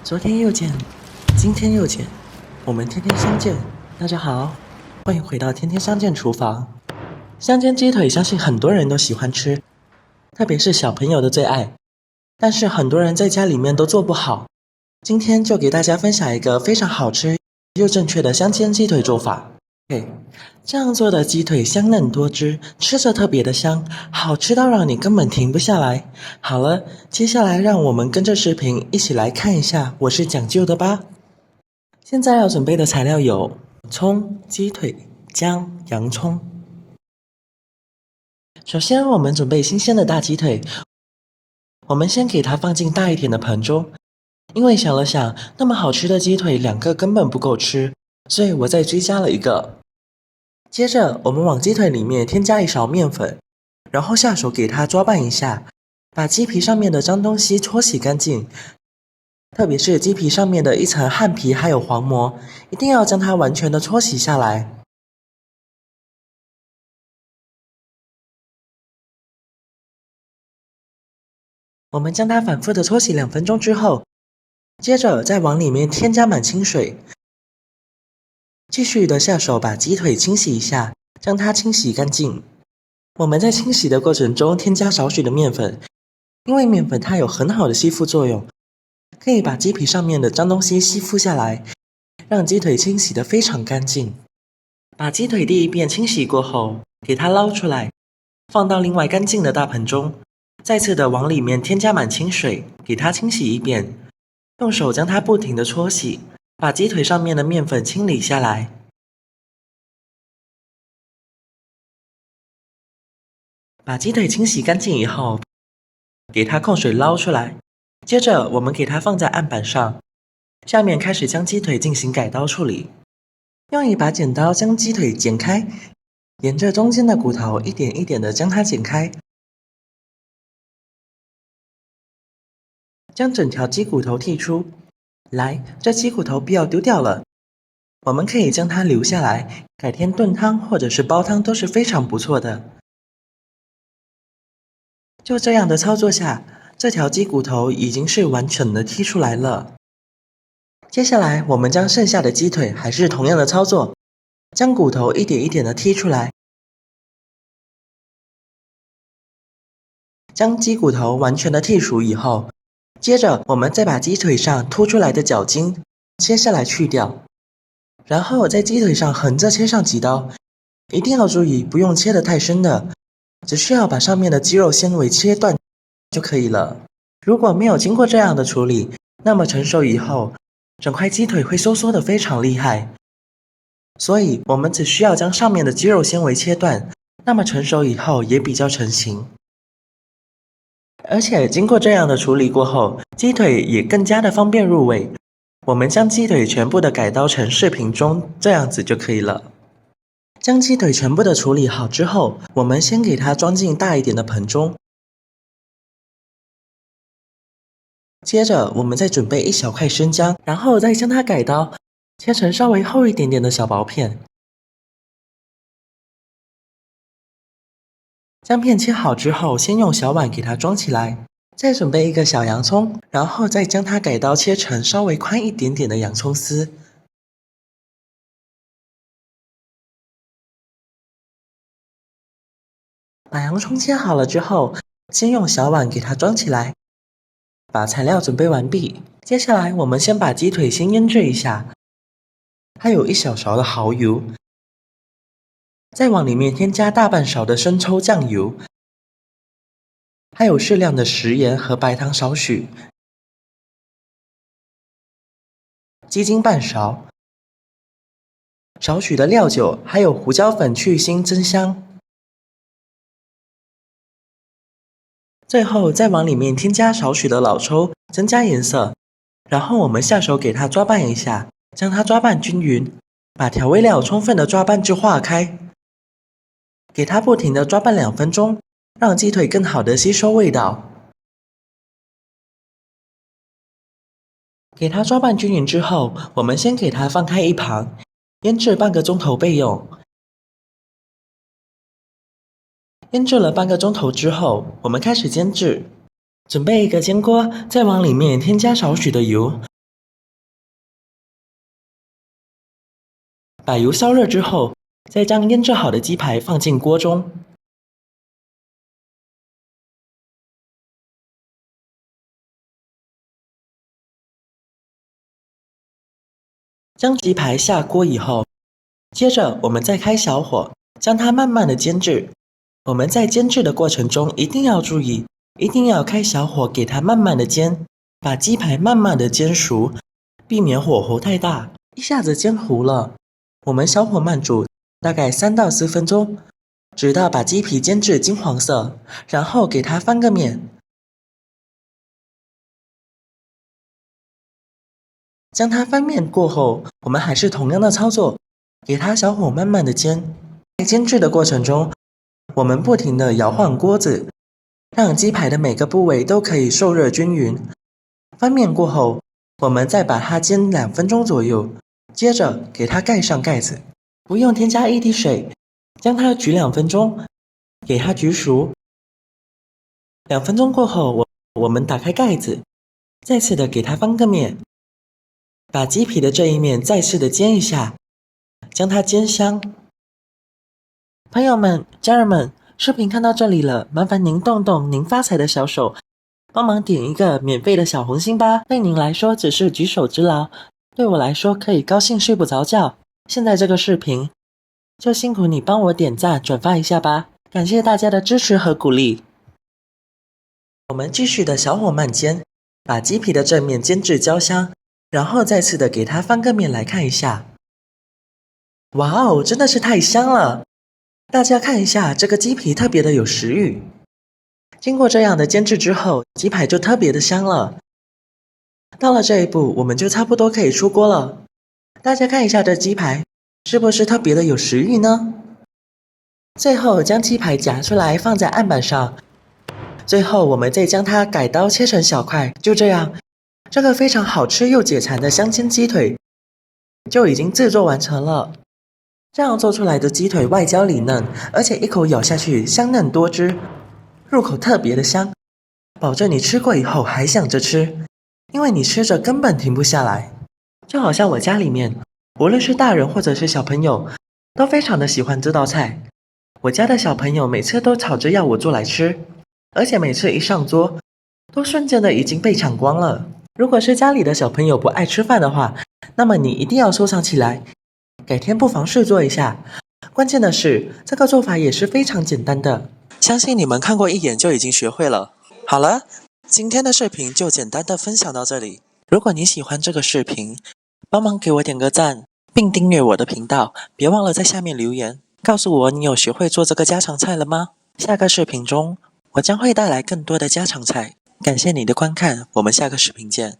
昨天又见，今天又见，我们天天相见。大家好，欢迎回到天天相见厨房。香煎鸡腿，相信很多人都喜欢吃，特别是小朋友的最爱。但是很多人在家里面都做不好。今天就给大家分享一个非常好吃又正确的香煎鸡腿做法。这样做的鸡腿香嫩多汁，吃着特别的香，好吃到让你根本停不下来。好了，接下来让我们跟着视频一起来看一下我是讲究的吧。现在要准备的材料有葱、鸡腿、姜、洋葱。首先我们准备新鲜的大鸡腿，我们先给它放进大一点的盆中，因为想了想，那么好吃的鸡腿2个根本不够吃，所以我再追加了1个。接着我们往鸡腿里面添加1勺面粉，然后下手给它抓拌一下，把鸡皮上面的脏东西搓洗干净，特别是鸡皮上面的一层汗皮还有黄膜，一定要将它完全的搓洗下来。我们将它反复的搓洗2分钟之后，接着再往里面添加满清水，继续的下手把鸡腿清洗一下，将它清洗干净。我们在清洗的过程中添加少许的面粉，因为面粉它有很好的吸附作用，可以把鸡皮上面的脏东西吸附下来，让鸡腿清洗得非常干净。把鸡腿第1遍清洗过后，给它捞出来，放到另外干净的大盆中，再次的往里面添加满清水，给它清洗1遍，用手将它不停的搓洗，把鸡腿上面的面粉清理下来。把鸡腿清洗干净以后，给它控水捞出来，接着我们给它放在案板上，下面开始将鸡腿进行改刀处理。用一把剪刀将鸡腿剪开，沿着中间的骨头一点一点的将它剪开，将整条鸡骨头剔出来。这鸡骨头不要丢掉了，我们可以将它留下来，改天炖汤或者是煲汤都是非常不错的。就这样的操作下，这条鸡骨头已经是完整的剔出来了。接下来我们将剩下的鸡腿还是同样的操作，将骨头一点一点的剔出来。将鸡骨头完全的剔除以后，接着我们再把鸡腿上凸出来的脚筋切下来去掉，然后在鸡腿上横着切上几刀，一定要注意不用切得太深的，只需要把上面的肌肉纤维切断就可以了。如果没有经过这样的处理，那么成熟以后，整块鸡腿会收缩得非常厉害。所以我们只需要将上面的肌肉纤维切断，那么成熟以后也比较成型。而且经过这样的处理过后，鸡腿也更加的方便入味。我们将鸡腿全部的改刀成视频中这样子就可以了。将鸡腿全部的处理好之后，我们先给它装进大一点的盆中。接着我们再准备1小块生姜，然后再将它改刀，切成稍微厚一点点的小薄片。姜片切好之后，先用小碗给它装起来，再准备1个小洋葱，然后再将它改刀切成稍微宽一点点的洋葱丝。把洋葱切好了之后，先用小碗给它装起来。把材料准备完毕，接下来我们先把鸡腿先腌制一下，还有1小勺的蚝油，再往里面添加大半勺的生抽酱油，还有适量的食盐和白糖少许，鸡精半勺，少许的料酒，还有胡椒粉去腥增香。最后再往里面添加少许的老抽，增加颜色。然后我们下手给它抓拌一下，将它抓拌均匀，把调味料充分的抓拌至化开。给它不停的抓拌2分钟，让鸡腿更好的吸收味道。给它抓拌均匀之后，我们先给它放开一旁，腌制半个钟头备用。腌制了半个钟头之后，我们开始煎制。准备1个煎锅，再往里面添加少许的油，把油烧热之后，再将腌制好的鸡排放进锅中。将鸡排下锅以后，接着我们再开小火，将它慢慢的煎制。我们在煎制的过程中一定要注意，一定要开小火给它慢慢的煎，把鸡排慢慢的煎熟，避免火候太大，一下子煎糊了。我们小火慢煮，大概3到4分钟，直到把鸡皮煎至金黄色，然后给它翻个面。将它翻面过后，我们还是同样的操作，给它小火慢慢的煎。在煎制的过程中，我们不停的摇晃锅子，让鸡排的每个部位都可以受热均匀。翻面过后，我们再把它煎2分钟左右，接着给它盖上盖子，不用添加一滴水，将它焗2分钟，给它焗熟。2分钟过后，我们打开盖子，再次的给它翻个面。把鸡皮的这一面再次的煎一下，将它煎香。朋友们、家人们，视频看到这里了，麻烦您动动您发财的小手，帮忙点一个免费的小红心吧。对您来说只是举手之劳，对我来说可以高兴睡不着觉。现在这个视频就辛苦你帮我点赞转发一下吧，感谢大家的支持和鼓励。我们继续的小火慢煎，把鸡皮的正面煎至焦香。然后再次的给它翻个面来看一下，哇哦，真的是太香了！大家看一下，这个鸡皮特别的有食欲。经过这样的煎制之后，鸡排就特别的香了。到了这一步，我们就差不多可以出锅了。大家看一下这鸡排，是不是特别的有食欲呢？最后将鸡排夹出来放在案板上，最后我们再将它改刀切成小块，就这样。这个非常好吃又解馋的香煎鸡腿就已经制作完成了。这样做出来的鸡腿外焦里嫩，而且一口咬下去香嫩多汁，入口特别的香，保证你吃过以后还想着吃，因为你吃着根本停不下来。就好像我家里面，无论是大人或者是小朋友，都非常的喜欢这道菜。我家的小朋友每次都吵着要我做来吃，而且每次一上桌，都瞬间的已经被抢光了。如果是家里的小朋友不爱吃饭的话，那么你一定要收藏起来，改天不妨试做一下。关键的是，这个做法也是非常简单的，相信你们看过一眼就已经学会了。好了，今天的视频就简单的分享到这里。如果你喜欢这个视频，帮忙给我点个赞，并订阅我的频道，别忘了在下面留言，告诉我你有学会做这个家常菜了吗？下个视频中，我将会带来更多的家常菜。感谢你的观看，我们下个视频见。